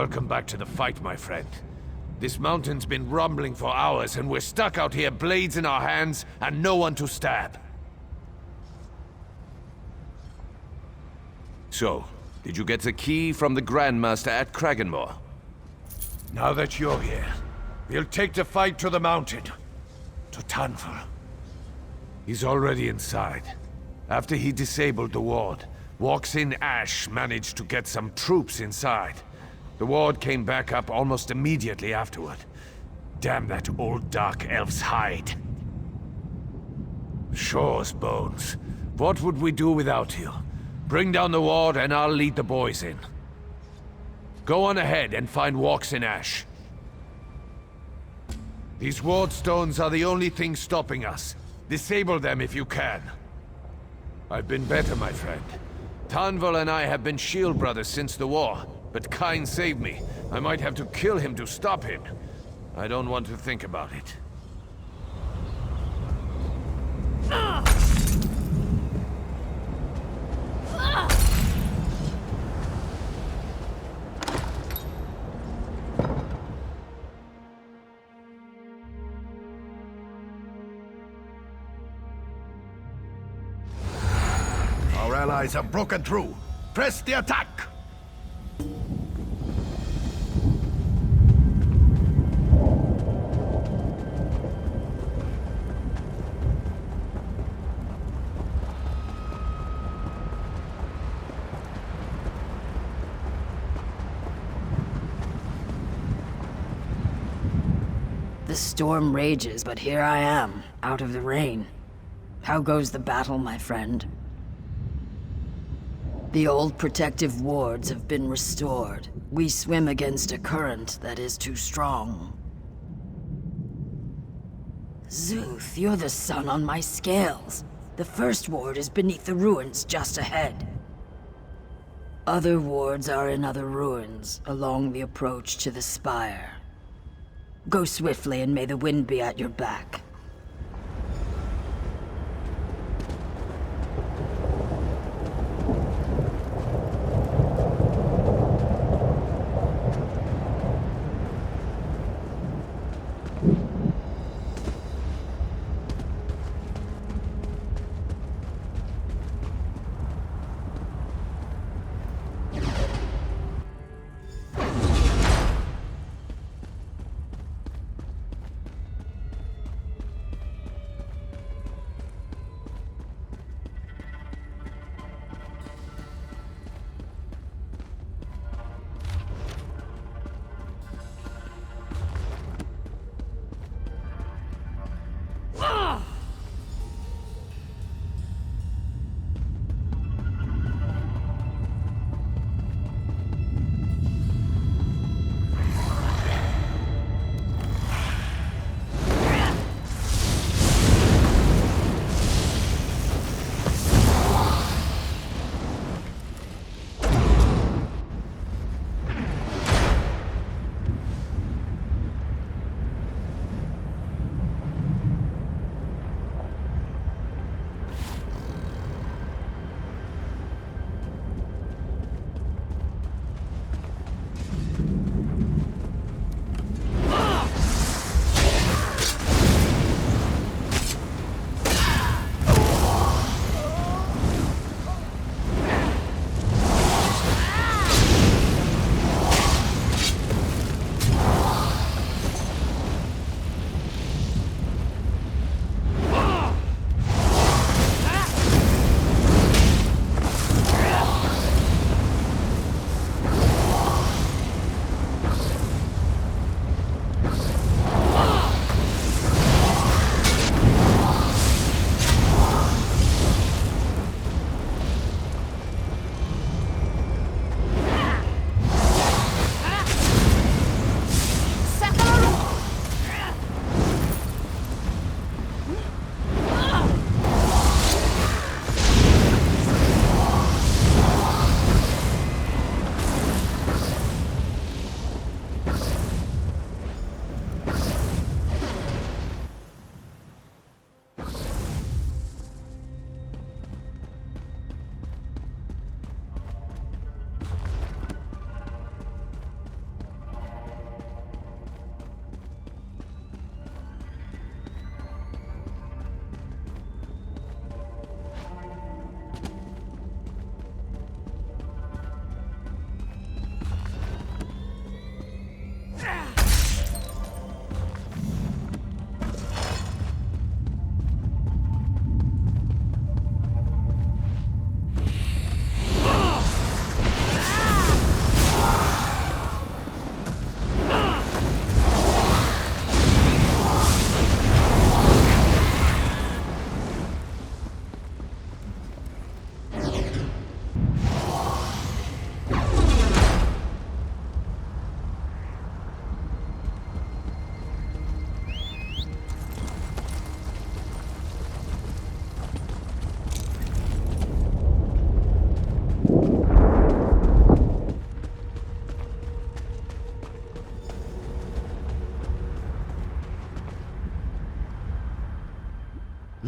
Welcome back to the fight, my friend. This mountain's been rumbling for hours, and we're stuck out here, blades in our hands, and no one to stab. So, did you get the key from the Grandmaster at Kragenmoor? Now that you're here, we'll take the fight to the mountain. To Tanvor. He's already inside. After he disabled the ward, Walks in Ash managed to get some troops inside. The ward came back up almost immediately afterward. Damn that old dark elf's hide. Shore's bones. What would we do without you? Bring down the ward and I'll lead the boys in. Go on ahead and find Walks in Ash. These ward stones are the only thing stopping us. Disable them if you can. I've been better, my friend. Tanvor and I have been shield brothers since the war, but Kain saved me. I might have to kill him to stop him. I don't want to think about it. Our allies have broken through. Press the attack! The storm rages, but here I am, out of the rain. How goes the battle, my friend? The old protective wards have been restored. We swim against a current that is too strong. Zuth, you're the sun on my scales. The first ward is beneath the ruins just ahead. Other wards are in other ruins, along the approach to the spire. Go swiftly and may the wind be at your back.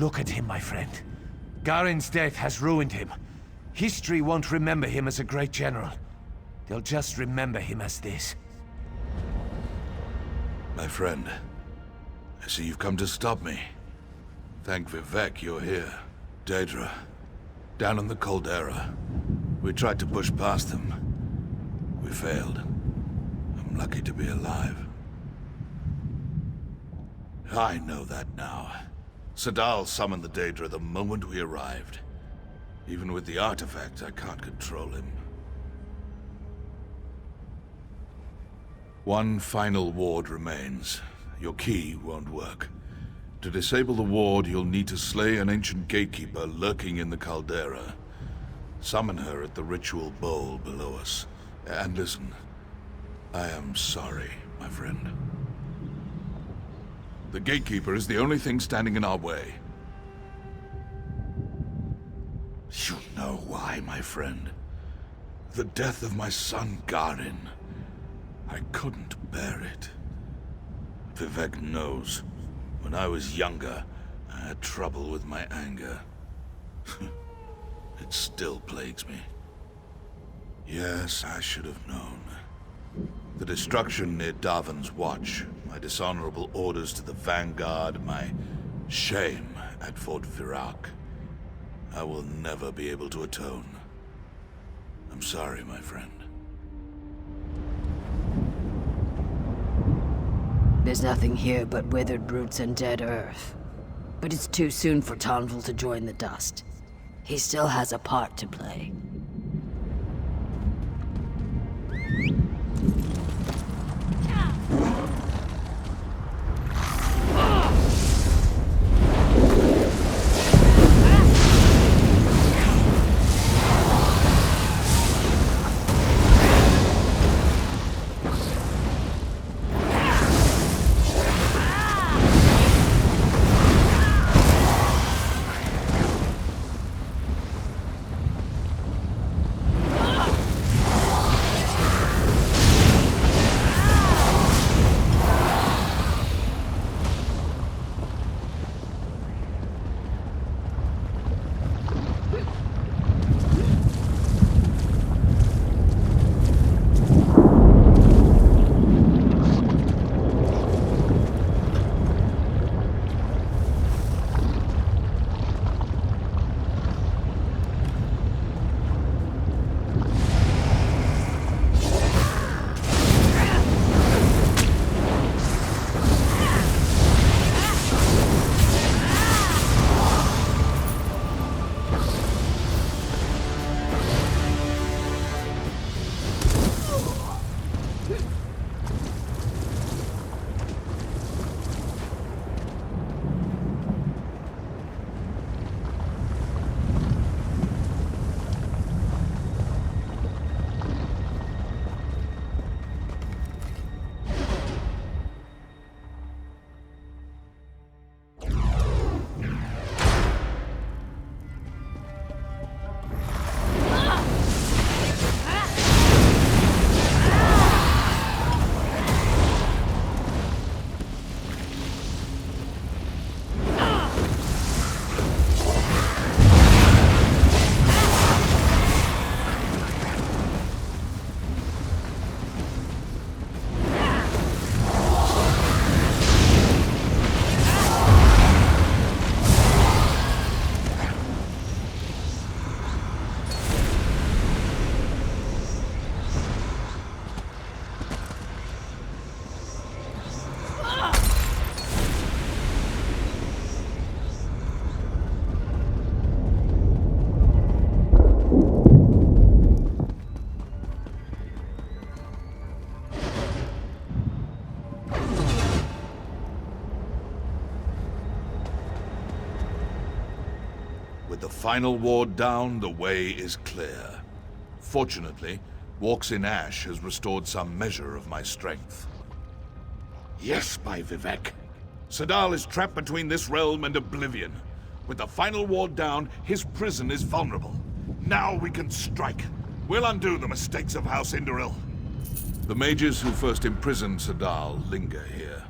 Look at him, my friend. Garen's death has ruined him. History won't remember him as a great general. They'll just remember him as this. My friend, I see you've come to stop me. Thank Vivek you're here. Daedra, down in the caldera. We tried to push past them. We failed. I'm lucky to be alive. I know that now. Sadal summoned the Daedra the moment we arrived. Even with the artifact, I can't control him. One final ward remains. Your key won't work. To disable the ward, you'll need to slay an ancient gatekeeper lurking in the caldera. Summon her at the ritual bowl below us. And listen, I am sorry, my friend. The gatekeeper is the only thing standing in our way. You know why, my friend. The death of my son, Garen. I couldn't bear it. Vivek knows. When I was younger, I had trouble with my anger. It still plagues me. Yes, I should have known. The destruction near Darvan's Watch, my dishonorable orders to the Vanguard, my shame at Fort Virac. I will never be able to atone. I'm sorry, my friend. There's nothing here but withered roots and dead earth. But it's too soon for Tonval to join the dust. He still has a part to play. With the final ward down, the way is clear. Fortunately, Walks in Ash has restored some measure of my strength. Yes, by Vivek. Sadal is trapped between this realm and oblivion. With the final ward down, his prison is vulnerable. Now we can strike. We'll undo the mistakes of House Indoril. The mages who first imprisoned Sadal linger here.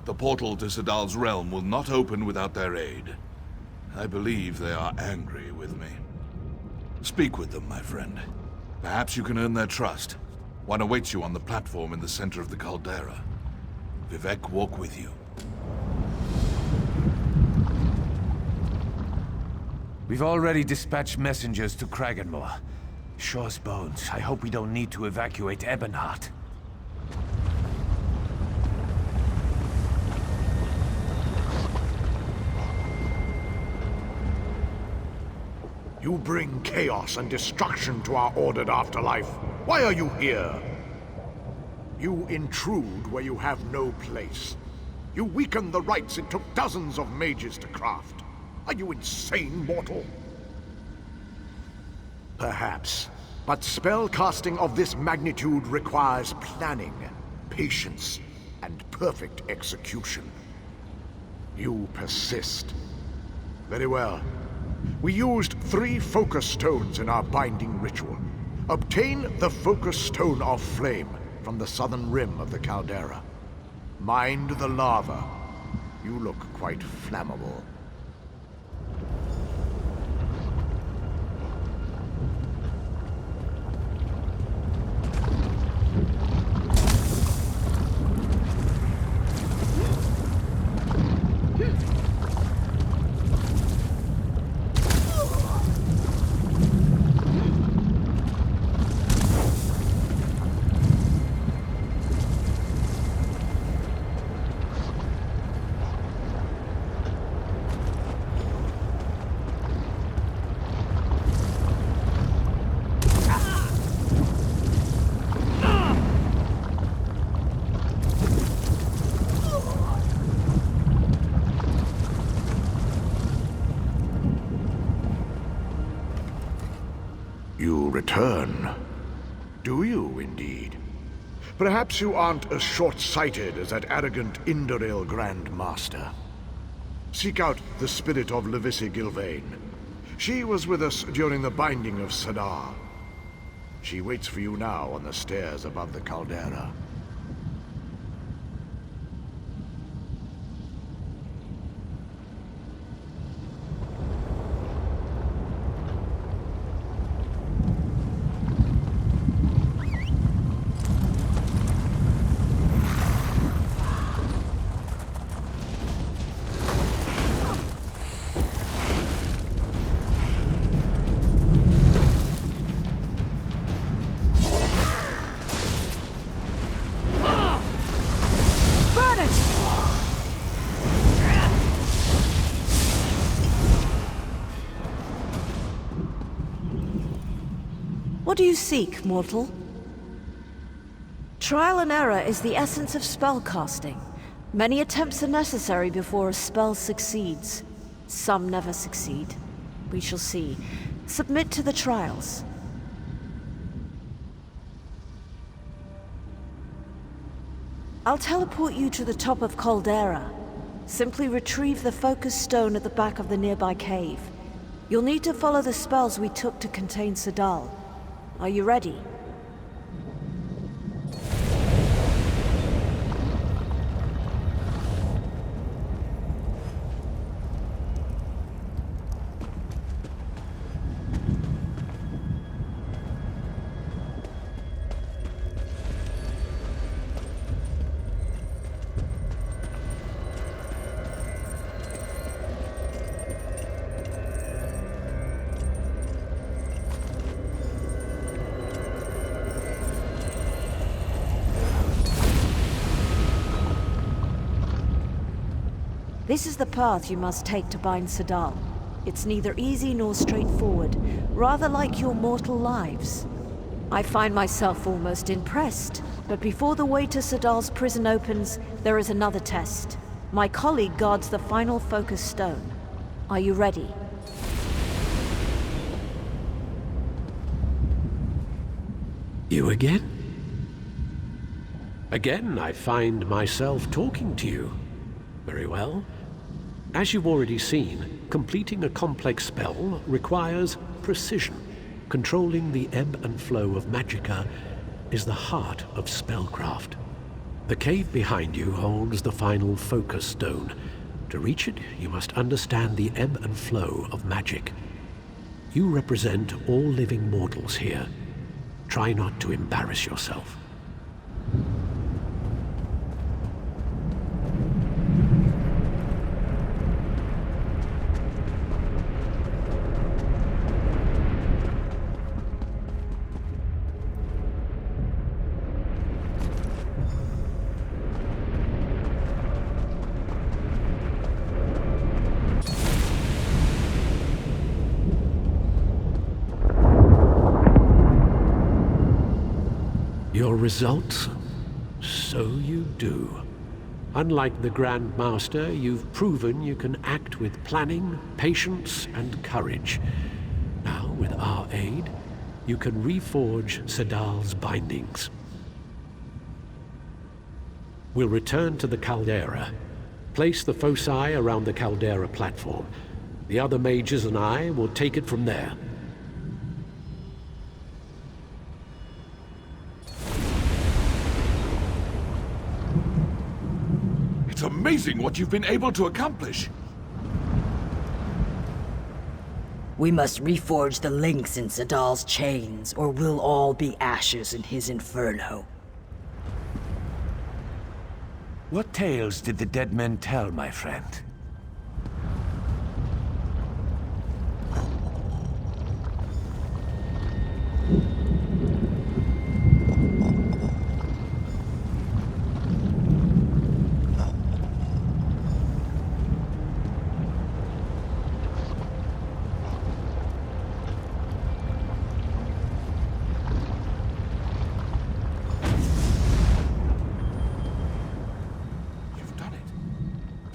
The portal to Sadal's realm will not open without their aid. I believe they are angry with me. Speak with them, my friend. Perhaps you can earn their trust. One awaits you on the platform in the center of the caldera. Vivek walk with you. We've already dispatched messengers to Kragenmoor. Shore's bones. I hope we don't need to evacuate Ebonheart. You bring chaos and destruction to our ordered afterlife. Why are you here? You intrude where you have no place. You weaken the rites it took dozens of mages to craft. Are you insane, mortal? Perhaps. But spellcasting of this magnitude requires planning, patience, and perfect execution. You persist. Very well. We used 3 focus stones in our binding ritual. Obtain the focus stone of flame from the southern rim of the caldera. Mind the lava. You look quite flammable. You return. Do you, indeed? Perhaps you aren't as short-sighted as that arrogant Indoril Grand Master. Seek out the spirit of Levisi Gilvain. She was with us during the binding of Sadar. She waits for you now on the stairs above the caldera. What do you seek, mortal? Trial and error is the essence of spellcasting. Many attempts are necessary before a spell succeeds. Some never succeed. We shall see. Submit to the trials. I'll teleport you to the top of Caldera. Simply retrieve the focus stone at the back of the nearby cave. You'll need to follow the spells we took to contain Sadal. Are you ready? This is the path you must take to bind Sadal. It's neither easy nor straightforward, rather like your mortal lives. I find myself almost impressed, but before the way to Sadal's prison opens, there is another test. My colleague guards the final focus stone. Are you ready? You again? Again, I find myself talking to you. Very well. As you've already seen, completing a complex spell requires precision. Controlling the ebb and flow of magicka is the heart of spellcraft. The cave behind you holds the final focus stone, To reach it, you must understand the ebb and flow of magic. You represent all living mortals here. Try not to embarrass yourself. Your results? So you do. Unlike the Grand Master, you've proven you can act with planning, patience, and courage. Now, with our aid, you can reforge Sedal's bindings. We'll return to the caldera. Place the foci around the caldera platform. The other mages and I will take it from there. It's amazing what you've been able to accomplish. We must reforge the links in Sedal's chains, or we'll all be ashes in his inferno. What tales did the dead men tell, my friend?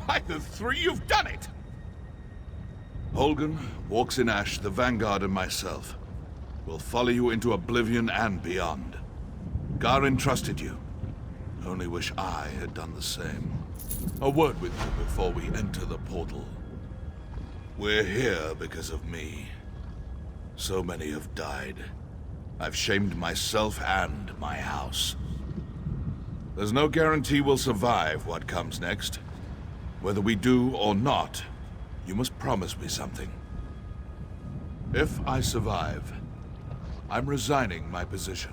By the three, you've done it! Holgen, Walks in Ash, the Vanguard, and myself will follow you into oblivion and beyond. Garin trusted you. Only wish I had done the same. A word with you before we enter the portal. We're here because of me. So many have died. I've shamed myself and my house. There's no guarantee we'll survive what comes next. Whether we do or not, you must promise me something. If I survive, I'm resigning my position.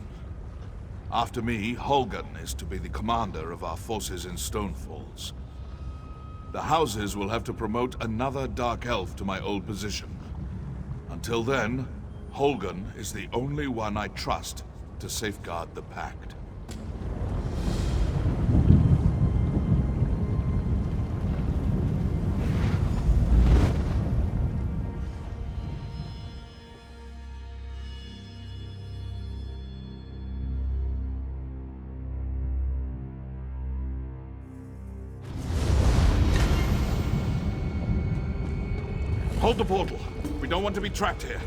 After me, Holgen is to be the commander of our forces in Stonefalls. The houses will have to promote another Dark Elf to my old position. Until then, Holgen is the only one I trust to safeguard the Pact. Hold the portal. We don't want to be trapped here.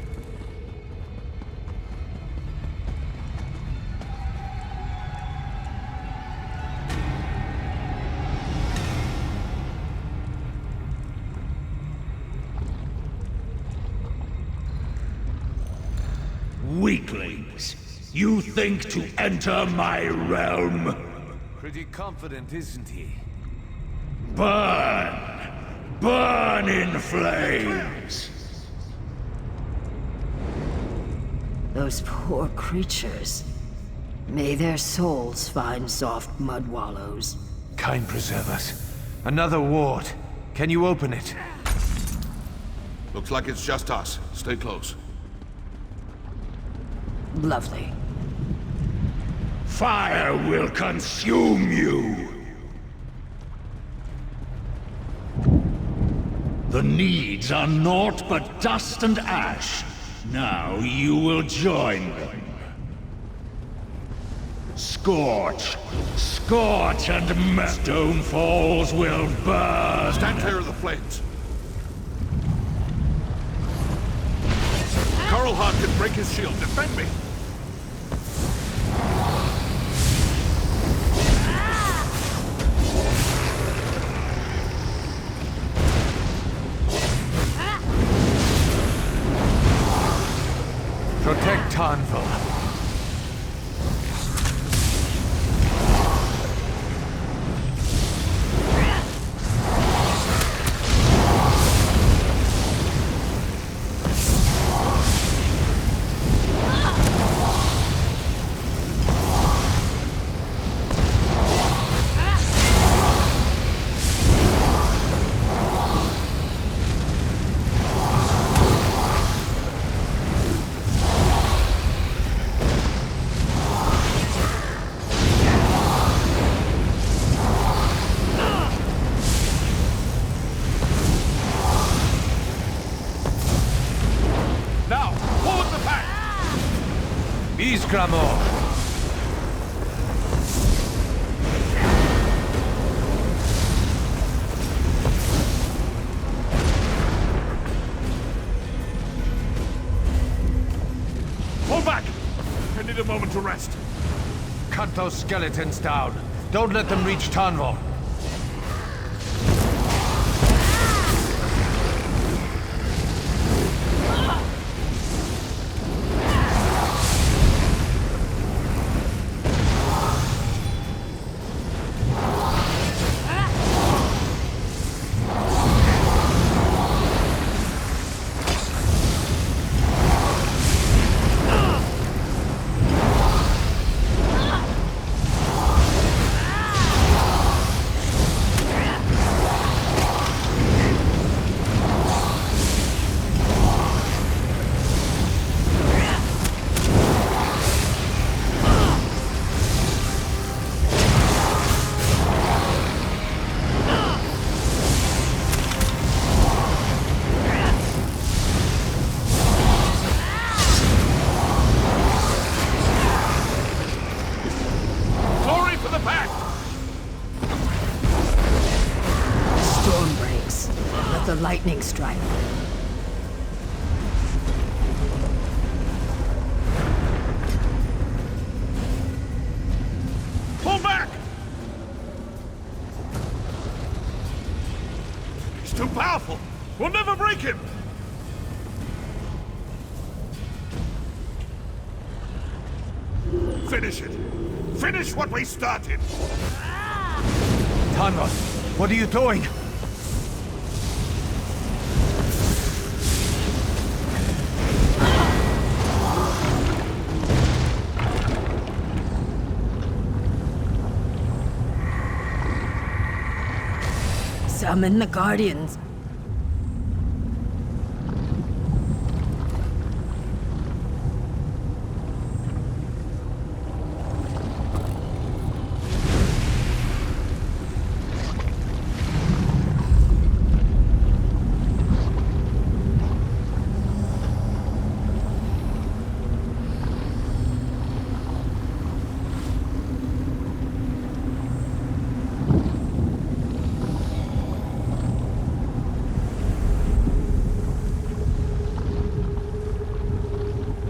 Weaklings! You think to enter my realm? Pretty confident, isn't he? Burn! Burn in flames! Those poor creatures. May their souls find soft mud wallows. Kind preserve us. Another ward. Can you open it? Looks like it's just us. Stay close. Lovely. Fire will consume you! The needs are naught but dust and ash. Now you will join them. Scorch! Scorch and Stonefalls will burn! Stand clear of the flames. Coral Heart can break his shield. Defend me! Protect Tarnval. Ease, Gramor! Fall back! I need a moment to rest. Cut those skeletons down. Don't let them reach Tanvor. Lightning strike. Pull back! He's too powerful. We'll never break him. Finish it. Finish what we started. Tanvor, what are you doing? Summon the Guardians.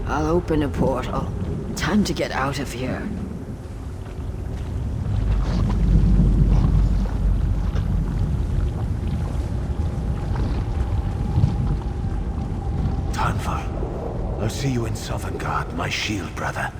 I'll open a portal. Time to get out of here. Tanvor, I'll see you in Sovngarde, my shield brother.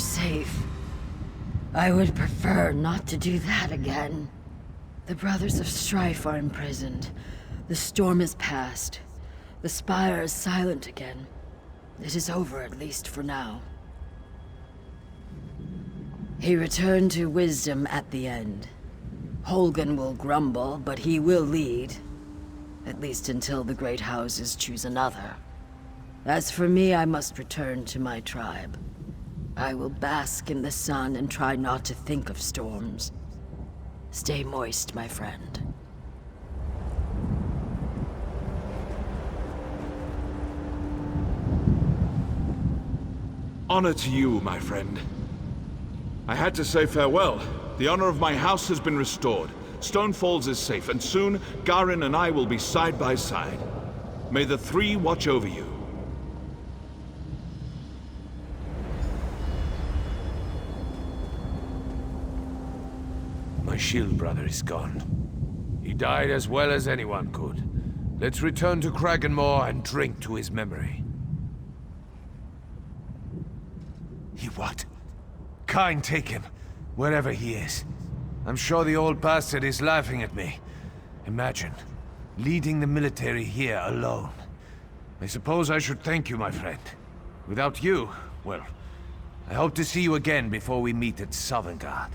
Safe. I would prefer not to do that again. The Brothers of Strife are imprisoned. The storm is past. The spire is silent again. It is over, at least for now. He returned to wisdom at the end. Holgan will grumble, but he will lead. At least until the great houses choose another. As for me, I must return to my tribe. I will bask in the sun and try not to think of storms. Stay moist, my friend. Honor to you, my friend. I had to say farewell. The honor of my house has been restored. Stonefalls is safe, and soon, Garin and I will be side by side. May the three watch over you. My shield brother is gone. He died as well as anyone could. Let's return to Kragenmoor and drink to his memory. He what? Kyne, take him, wherever he is. I'm sure the old bastard is laughing at me. Imagine, leading the military here alone. I suppose I should thank you, my friend. Without you, well, I hope to see you again before we meet at Sovngarde.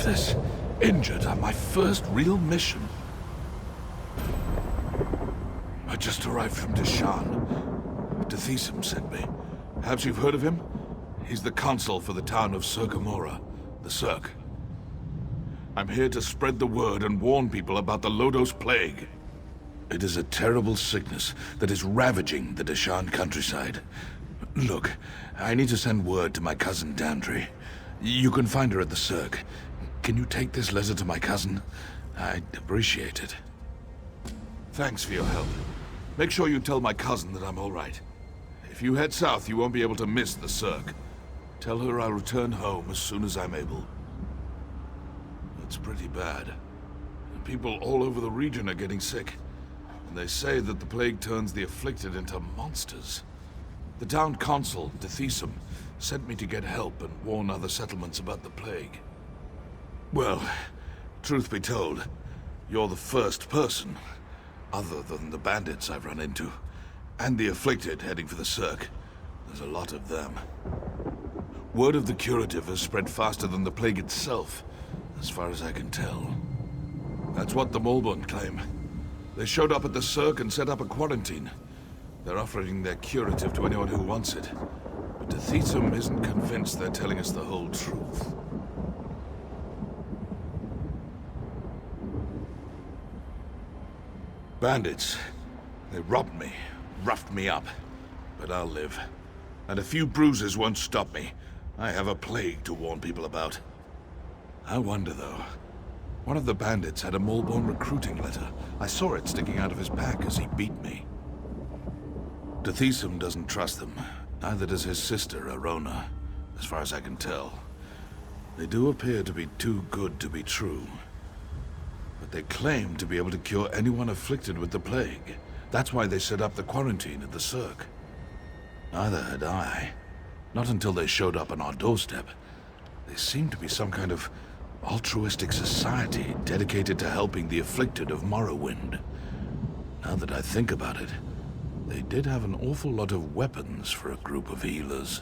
this. Injured on my first real mission. I just arrived from Deshan. Dethesim sent me. Perhaps you've heard of him? He's the consul for the town of Circamora, the Cirque. I'm here to spread the word and warn people about the Lodos Plague. It is a terrible sickness that is ravaging the Deshan countryside. Look, I need to send word to my cousin Dandry. You can find her at the Cirque. Can you take this letter to my cousin? I'd appreciate it. Thanks for your help. Make sure you tell my cousin that I'm all right. If you head south, you won't be able to miss the Cirque. Tell her I'll return home as soon as I'm able. It's pretty bad. People all over the region are getting sick. And they say that the plague turns the afflicted into monsters. The town consul, Dethesim, sent me to get help and warn other settlements about the plague. Well, truth be told, you're the first person, other than the bandits I've run into, and the afflicted heading for the Cirque. There's a lot of them. Word of the curative has spread faster than the plague itself, as far as I can tell. That's what the Mulbund claim. They showed up at the Cirque and set up a quarantine. They're offering their curative to anyone who wants it. But Dethesim isn't convinced they're telling us the whole truth. Bandits. They robbed me, roughed me up. But I'll live. And a few bruises won't stop me. I have a plague to warn people about. I wonder, though. One of the bandits had a Mulborn recruiting letter. I saw it sticking out of his pack as he beat me. Dethesim doesn't trust them. Neither does his sister, Arona, as far as I can tell. They do appear to be too good to be true. But they claim to be able to cure anyone afflicted with the plague. That's why they set up the quarantine at the Cirque. Neither had I. Not until they showed up on our doorstep. They seem to be some kind of altruistic society dedicated to helping the afflicted of Morrowind. Now that I think about it, they did have an awful lot of weapons for a group of healers.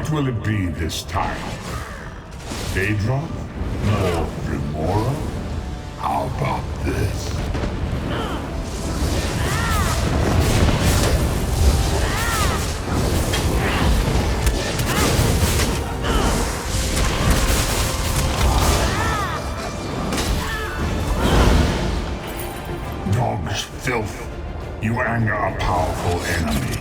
What will it be this time? Daedra? Or Remora? How about this? Dog's filth. You anger a powerful enemy.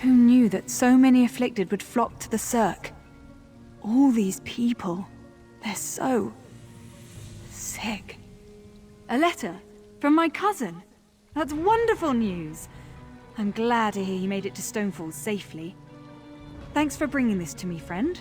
Who knew that so many afflicted would flock to the Cirque? All these people, they're so sick. A letter from my cousin. That's wonderful news. I'm glad to hear he made it to Stonefalls safely. Thanks for bringing this to me, friend.